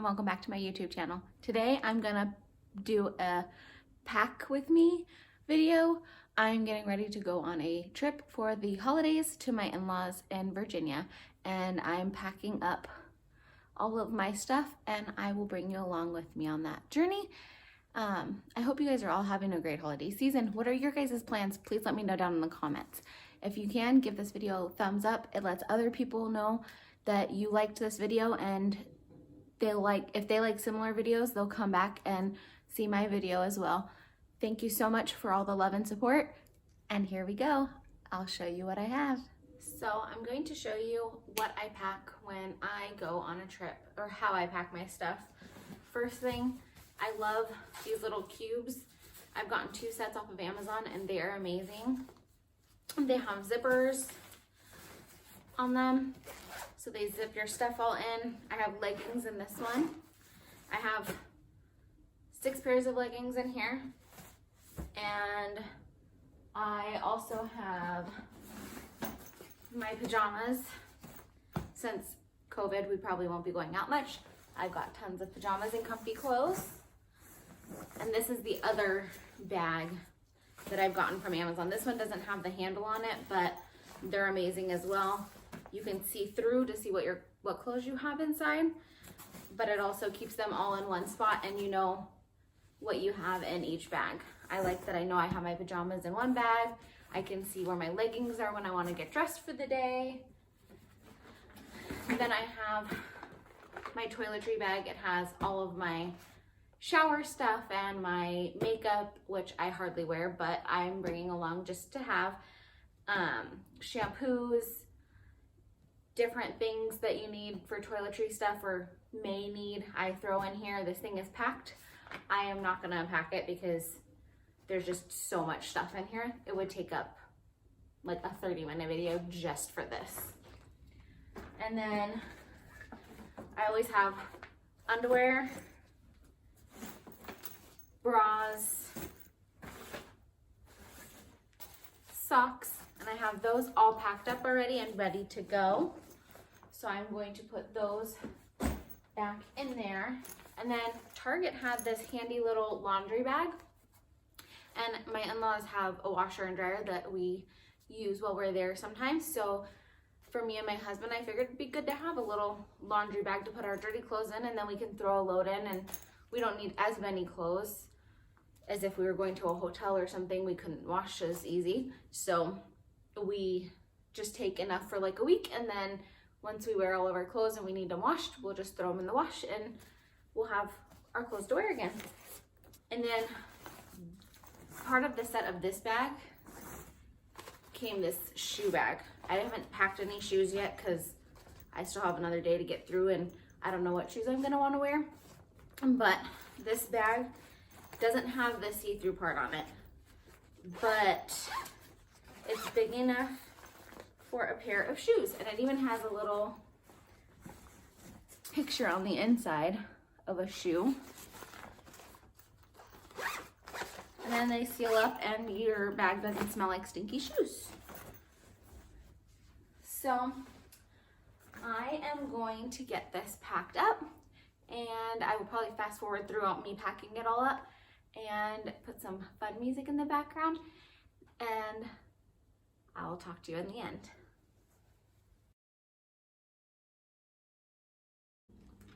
welcome back to my YouTube channel. Today I'm gonna do a pack with me video. I'm getting ready to go on a trip for the holidays to my in-laws in Virginia, and I'm packing up all of my stuff and I will bring you along with me on that journey. I hope you guys are all having a great holiday season. What are your guys' plans? Please let me know down in the comments. If you can, give this video a thumbs up. It lets other people know that you liked this video, and if they like similar videos, they'll come back and see my video as well. Thank you so much for all the love and support. And here we go. I'll show you what I have. So I'm going to show you what I pack when I go on a trip, or how I pack my stuff. First thing, I love these little cubes. I've gotten 2 sets off of Amazon and they are amazing. They have zippers on them, so they zip your stuff all in. I have leggings in this one. I have 6 pairs of leggings in here. And I also have my pajamas. Since COVID, we probably won't be going out much. I've got tons of pajamas and comfy clothes. And this is the other bag that I've gotten from Amazon. This one doesn't have the handle on it, but they're amazing as well. You can see through to see what clothes you have inside, but it also keeps them all in one spot and you know what you have in each bag. I like that I know I have my pajamas in one bag. I can see where my leggings are when I want to get dressed for the day. And then I have my toiletry bag. It has all of my shower stuff and my makeup, which I hardly wear, but I'm bringing along just to have shampoos, different things that you need for toiletry stuff or may need, I throw in here. This thing is packed. I am not gonna unpack it because there's just so much stuff in here. It would take up like a 30-minute video just for this. And then I always have underwear, bras, socks, and I have those all packed up already and ready to go. So I'm going to put those back in there. And then Target had this handy little laundry bag, and my in-laws have a washer and dryer that we use while we're there sometimes. So for me and my husband, I figured it'd be good to have a little laundry bag to put our dirty clothes in, and then we can throw a load in, and we don't need as many clothes as if we were going to a hotel or something. We couldn't wash as easy. So we just take enough for like a week, and then once we wear all of our clothes and we need them washed, we'll just throw them in the wash and we'll have our clothes to wear again. And then part of the set of this bag came this shoe bag. I haven't packed any shoes yet because I still have another day to get through and I don't know what shoes I'm gonna wanna wear. But this bag doesn't have the see-through part on it, but it's big enough for a pair of shoes. And it even has a little picture on the inside of a shoe. And then they seal up and your bag doesn't smell like stinky shoes. So I am going to get this packed up, and I will probably fast forward throughout me packing it all up and put some fun music in the background, and I'll talk to you in the end.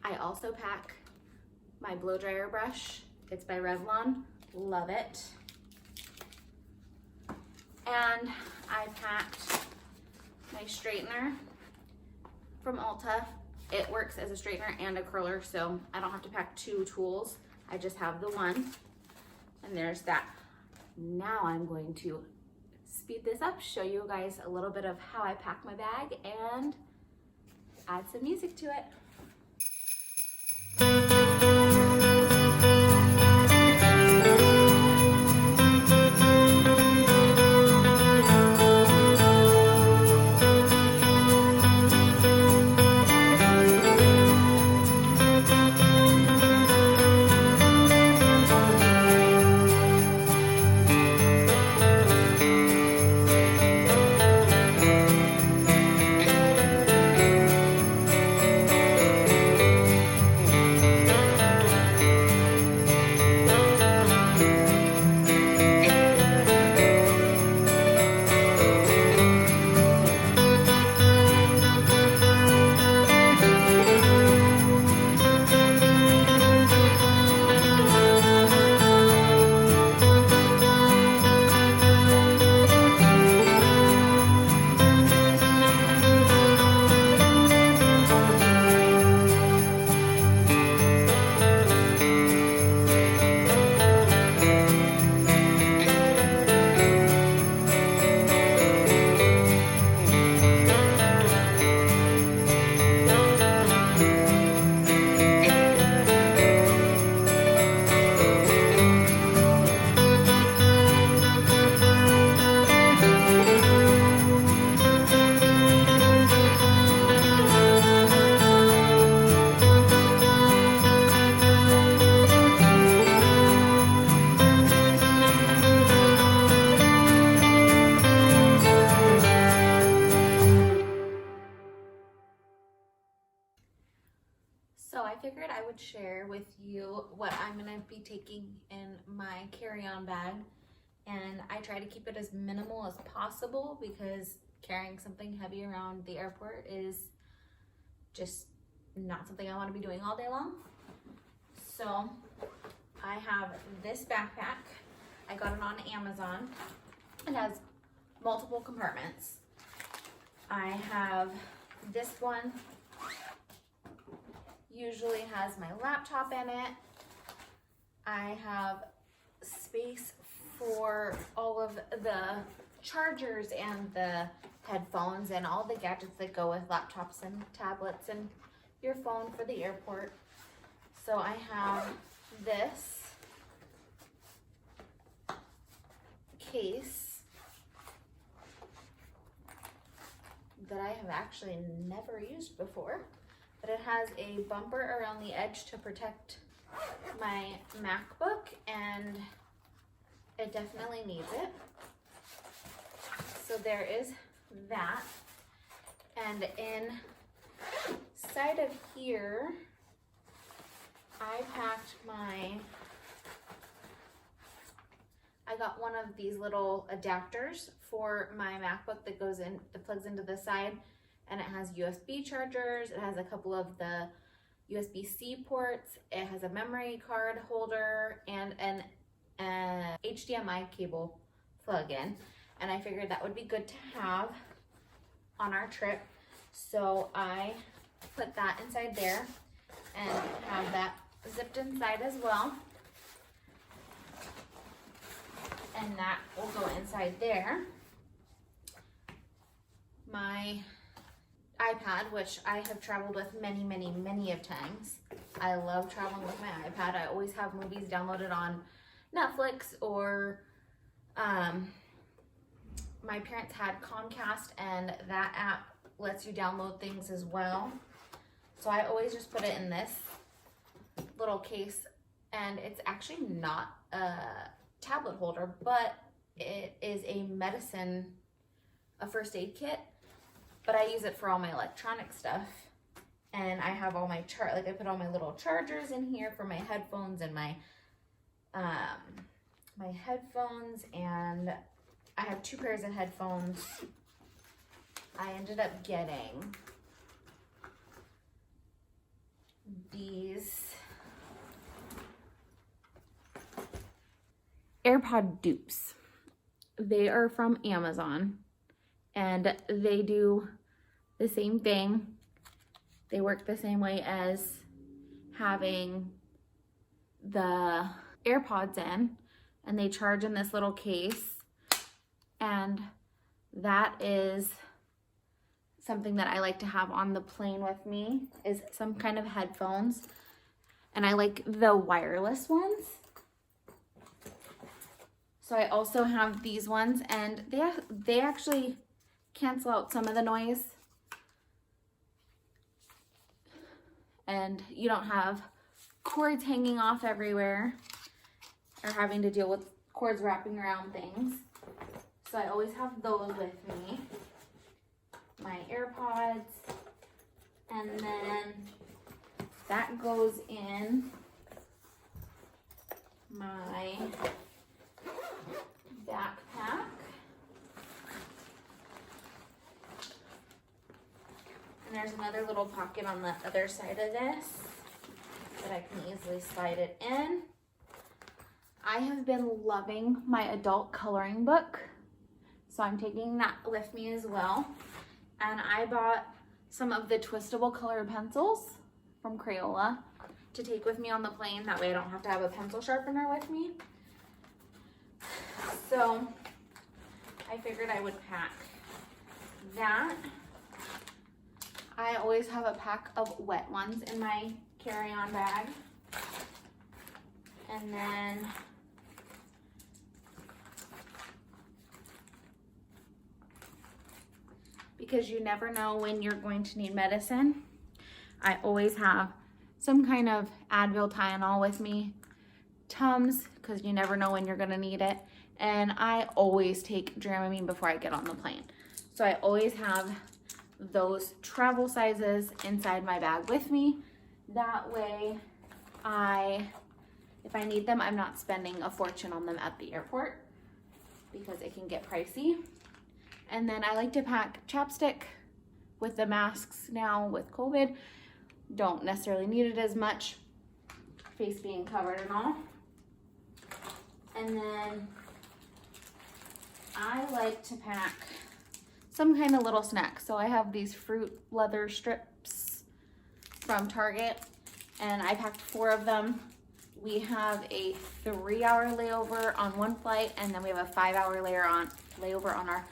I also pack my blow dryer brush. It's by Revlon, love it. And I packed my straightener from Ulta. It works as a straightener and a curler, so I don't have to pack 2 tools. I just have the one. And there's that. Now I'm going to speed this up, show you guys a little bit of how I pack my bag, and add some music to it. figured I would share with you what I'm gonna be taking in my carry-on bag. And I try to keep it as minimal as possible because carrying something heavy around the airport is just not something I want to be doing all day long. So I have this backpack. I got it on Amazon. It has multiple compartments. I have this one, usually has my laptop in it. I have space for all of the chargers and the headphones and all the gadgets that go with laptops and tablets and your phone for the airport. So I have this case that I have actually never used before, but it has a bumper around the edge to protect my MacBook, and it definitely needs it. So there is that. And inside of here, I packed I got one of these little adapters for my MacBook that goes in, that plugs into the side, and it has USB chargers. It has a couple of the USB-C ports. It has a memory card holder and an HDMI cable plug-in. And I figured that would be good to have on our trip. So I put that inside there and have that zipped inside as well. And that will go inside there. My iPad, which I have traveled with many of times. I love traveling with my iPad. I always have movies downloaded on Netflix, or my parents had Comcast, and that app lets you download things as well. So I always just put it in this little case, and it's actually not a tablet holder, but it is a first aid kit, but I use it for all my electronic stuff. And I have all my I put all my little chargers in here for my headphones and my headphones, and I have 2 pairs of headphones. I ended up getting these AirPod dupes. They are from Amazon, and they do the same thing. They work the same way as having the AirPods in, and they charge in this little case. And that is something that I like to have on the plane with me, is some kind of headphones. And I like the wireless ones. So I also have these ones, and they actually cancel out some of the noise. And you don't have cords hanging off everywhere or having to deal with cords wrapping around things. So I always have those with me. My AirPods, and then that goes in my backpack. And there's another little pocket on the other side of this that I can easily slide it in. I have been loving my adult coloring book, so I'm taking that with me as well. And I bought some of the twistable colored pencils from Crayola to take with me on the plane. That way I don't have to have a pencil sharpener with me. So I figured I would pack that. I always have a pack of wet ones in my carry-on bag. And then because you never know when you're going to need medicine, I always have some kind of Advil, Tylenol with me, Tums, because you never know when you're going to need it, and I always take Dramamine before I get on the plane. So I always have those travel sizes inside my bag with me, That way, if I need them, I'm not spending a fortune on them at the airport because it can get pricey. And then I like to pack chapstick with the masks now with COVID. Don't necessarily need it as much, face being covered and all. And then I like to pack some kind of little snack. So I have these fruit leather strips from Target, and I packed 4 of them. We have a 3-hour layover on one flight, and then we have a 5-hour layover on our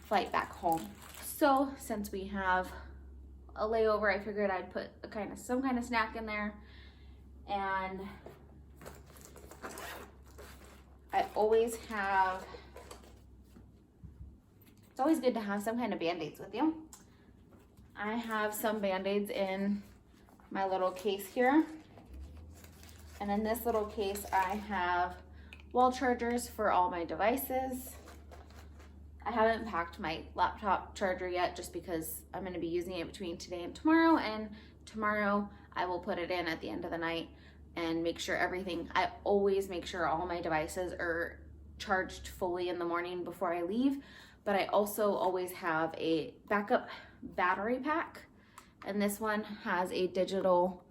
flight back home. So since we have a layover, I figured I'd put some kind of snack in there. And I always have, it's always good to have some kind of Band-Aids with you. I have some Band-Aids in my little case here. And in this little case, I have wall chargers for all my devices. I haven't packed my laptop charger yet just because I'm going to be using it between today and tomorrow. And tomorrow I will put it in at the end of the night and make sure I always make sure all my devices are charged fully in the morning before I leave. But I also always have a backup battery pack. And this one has a digital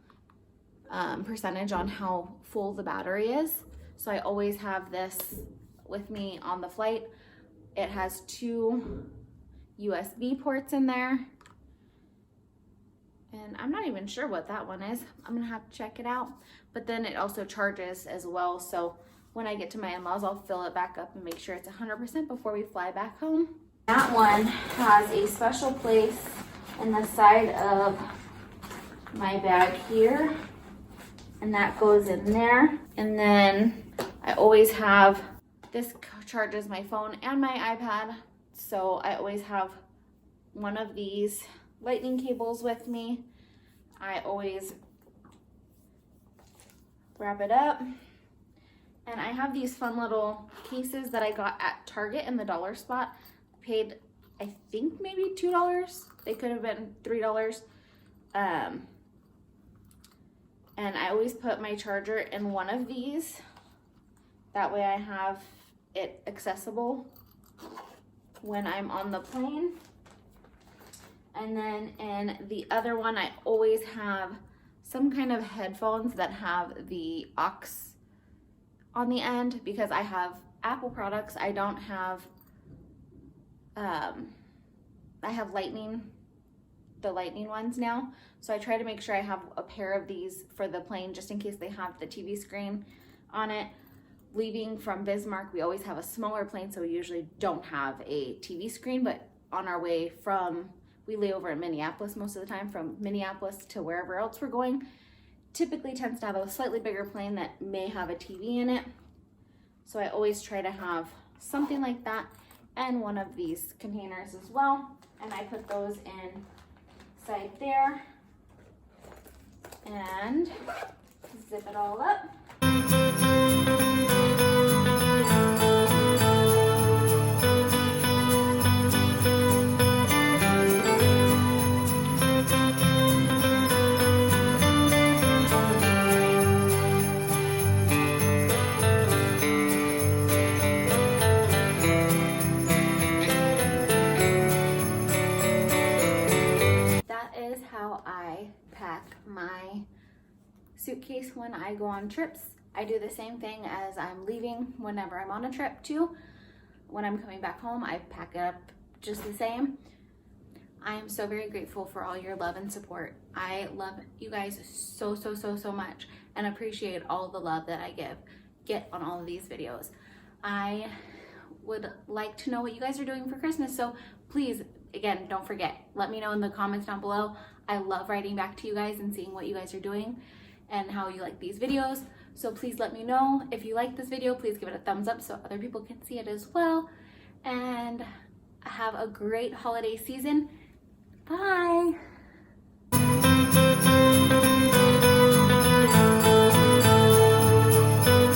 percentage on how full the battery is. So I always have this with me on the flight. It has 2 USB ports in there. And I'm not even sure what that one is. I'm gonna have to check it out. But then it also charges as well. So when I get to my in-laws, I'll fill it back up and make sure it's 100% before we fly back home. That one has a special place in the side of my bag here. And that goes in there. And then I always have, this charges my phone and my iPad. So I always have one of these lightning cables with me. I always wrap it up. And I have these fun little cases that I got at Target in the dollar spot. Paid, I think maybe $2. They could have been $3. And I always put my charger in one of these. That way I have it accessible when I'm on the plane. And then in the other one, I always have some kind of headphones that have the aux on the end because I have Apple products. I don't have, I have the lightning ones now. So I try to make sure I have a pair of these for the plane just in case they have the TV screen on it. Leaving from Bismarck, we always have a smaller plane, so we usually don't have a TV screen, but on our way we lay over in Minneapolis most of the time, from Minneapolis to wherever else we're going, typically tends to have a slightly bigger plane that may have a TV in it. So I always try to have something like that and one of these containers as well. And I put those inside there and zip it all up. My suitcase when I go on trips. I do the same thing as I'm leaving whenever I'm on a trip too. When I'm coming back home, I pack it up just the same. I am so very grateful for all your love and support. I love you guys so much and appreciate all the love that I get on all of these videos. I would like to know what you guys are doing for Christmas, so please, again, don't forget, let me know in the comments down below. I love writing back to you guys and seeing what you guys are doing and how you like these videos. So please let me know. If you like this video, please give it a thumbs up so other people can see it as well. And have a great holiday season. Bye.